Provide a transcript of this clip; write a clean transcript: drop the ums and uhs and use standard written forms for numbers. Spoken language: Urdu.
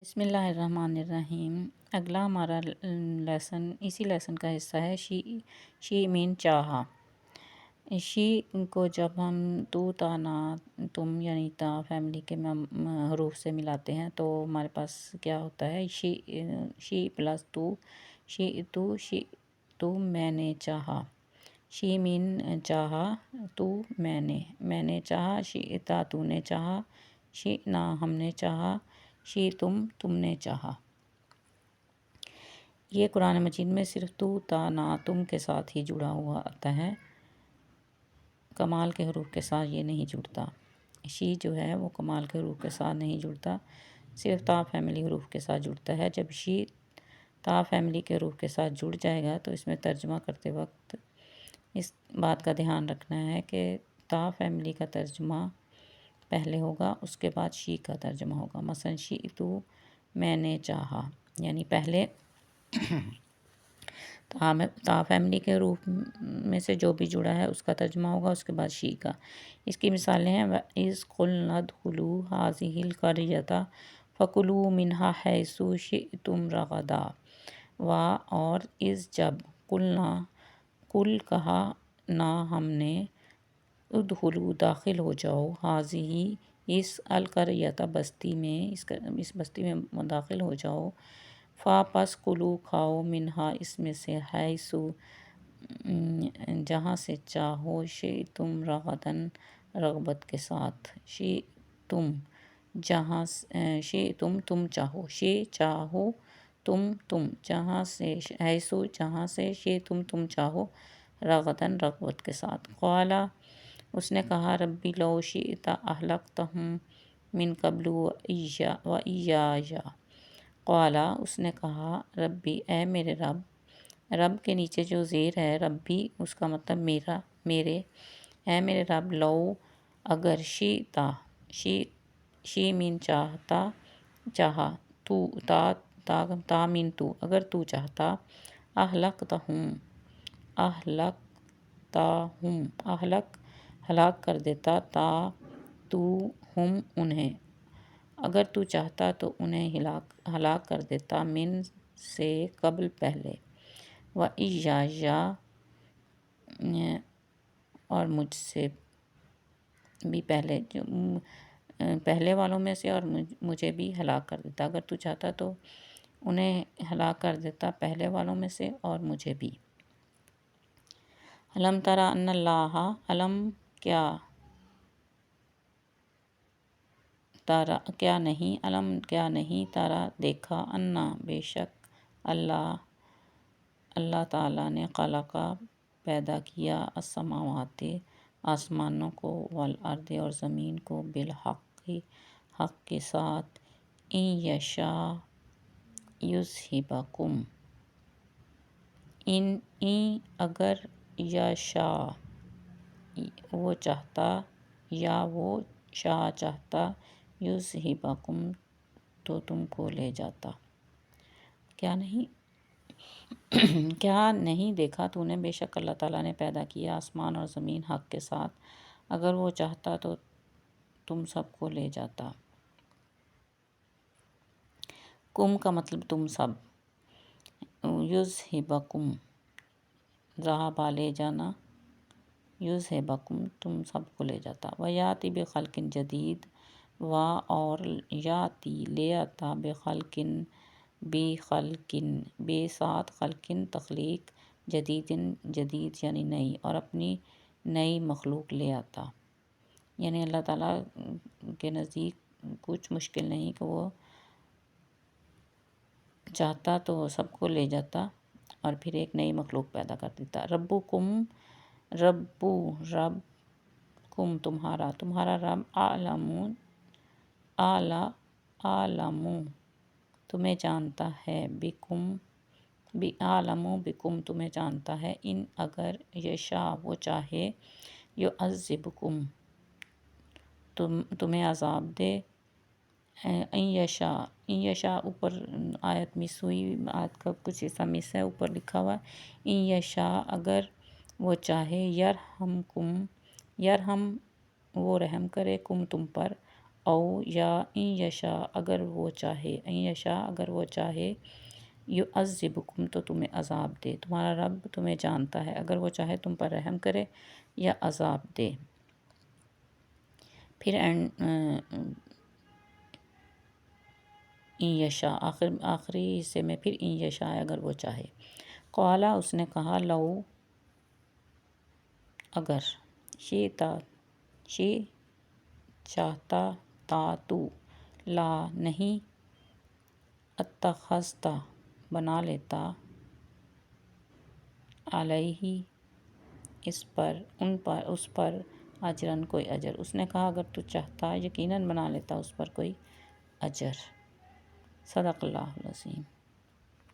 بسم اللہ الرحمن الرحیم۔ اگلا ہمارا لیسن اسی لیسن کا حصہ ہے شی مین چاہا۔ شی کو جب ہم تو تا نا تم یعنی تا فیملی کے حروف سے ملاتے ہیں تو ہمارے پاس کیا ہوتا ہے، شی پلس تو، شی تو میں نے چاہا۔ شی مین چاہا تو میں نے چاہا، شی تا تو نے چاہا، شی نا ہم نے چاہا، شی تم نے چاہا۔ یہ قرآن مجید میں صرف تو تا نا تم کے ساتھ ہی جڑا ہوا آتا ہے، کمال کے حروف کے ساتھ یہ نہیں جڑتا۔ شی جو ہے وہ کمال کے حروف کے ساتھ نہیں جڑتا، صرف تا فیملی حروف کے ساتھ جڑتا ہے۔ جب شی تا فیملی کے حروف کے ساتھ جڑ جائے گا تو اس میں ترجمہ کرتے وقت اس بات کا دھیان رکھنا ہے کہ تا فیملی کا ترجمہ پہلے ہوگا، اس کے بعد شی کا ترجمہ ہوگا۔ مثلا شی تو میں نے چاہا، یعنی پہلے تا فیملی کے حروف میں سے جو بھی جڑا ہے اس کا ترجمہ ہوگا، اس کے بعد شی کا۔ اس کی مثالیں ہیں وَإِذْ قُلْنَا ادْخُلُوا هَٰذِهِ الْقَرْيَةَ فَكُلُوا مِنْهَا حَيْثُ شِئْتُمْ رَغَدًا۔ اور اس جب کل کہا نا ہم نے، ادخلوا داخل ہو جاؤ، هَٰذِهِ اس القریۃ بستی میں، اس بستی میں داخل ہو جاؤ، پس کلو کھاؤ، منہا اس میں سے، حیثو جہاں سے چاہو، شئتم رغدن رغبت کے ساتھ، شئتم جہاں شئتم تم چاہو، چاہو تم جہاں سے، حیثو جہاں سے، شئتم تم چاہو، رغدن رغبت کے ساتھ۔ قال اس نے کہا ربی لو شئت اہلکتہم من قبل وإیایا۔ قال اس نے کہا ربی اے میرے رب، رب کے نیچے جو زیر ہے ربی اس کا مطلب میرے، اے میرے رب، لو اگر، شی مین چاہا، تو تا مین تو اگر تو چاہتا، ہلاک کر دیتا، تو ہم انہیں، اگر تو چاہتا تو انہیں ہلاک کر دیتا، من سے قبل پہلے، وإیایا اور مجھ سے بھی پہلے، پہلے والوں میں سے اور مجھے بھی ہلاک کر دیتا، اگر تو چاہتا تو انہیں ہلاک کر دیتا پہلے والوں میں سے اور مجھے بھی۔ الم تری ان اللہ، الم کیا نہیں، الم کیا نہیں، ترا دیکھا، انا بے شک، اللہ تعالیٰ نے خلق پیدا کیا، السماوات آسمانوں کو، والارض اور زمین کو، بالحق حق کے ساتھ، ان یشاء یذہبکم، ان اگر، یشاء وہ چاہتا، یا وہ شاء چاہتا، یذہبکم تو تم کو لے جاتا۔ کیا نہیں دیکھا تو نے، بے شک اللہ تعالیٰ نے پیدا کیا آسمان اور زمین حق کے ساتھ، اگر وہ چاہتا تو تم سب کو لے جاتا۔ کم کا مطلب تم سب، یذہبکم ذہب لے جانا، یذہبکم تم سب کو لے جاتا۔ ویاتی بخلق جدید، اور یاتی لے آتا، بخلق بے ساتھ، خلق تخلیق، جدید یعنی نئی، اور اپنی نئی مخلوق لے آتا۔ یعنی اللہ تعالیٰ کے نزدیک کچھ مشکل نہیں کہ وہ چاہتا تو سب کو لے جاتا اور پھر ایک نئی مخلوق پیدا کر دیتا۔ ربکم تمہارا رب، اعلم تمہیں جانتا ہے، اعلم بکم تمہیں جانتا ہے، ان اگر، یشاء وہ چاہے، یعذبکم تمہیں عذاب دے، ان یشاء اوپر آیت مس ہوئی، آیت کا کچھ حصہ مس ہے، اوپر لکھا ہوا ہے ان یشاء اگر وہ چاہے، یرحم وہ رحم کرے، تم پر، او یا ان یشا اگر وہ چاہے، ان یشا اگر وہ چاہے، یعذبکم تو تمہیں عذاب دے، تمہارا رب تمہیں جانتا ہے، اگر وہ چاہے تم پر رحم کرے یا عذاب دے۔ پھر ان یشا آخری حصے میں پھر ان یشا اگر وہ چاہے۔ قالا اس نے کہا لو اگر، شی چاہتا تا تو، لا نہیں، اتخذتا بنا لیتا، علیہ اس پر اجرن کوئی اجر، اس نے کہا اگر تو چاہتا یقیناً بنا لیتا اس پر کوئی اجر۔ صدق اللہ العظیم۔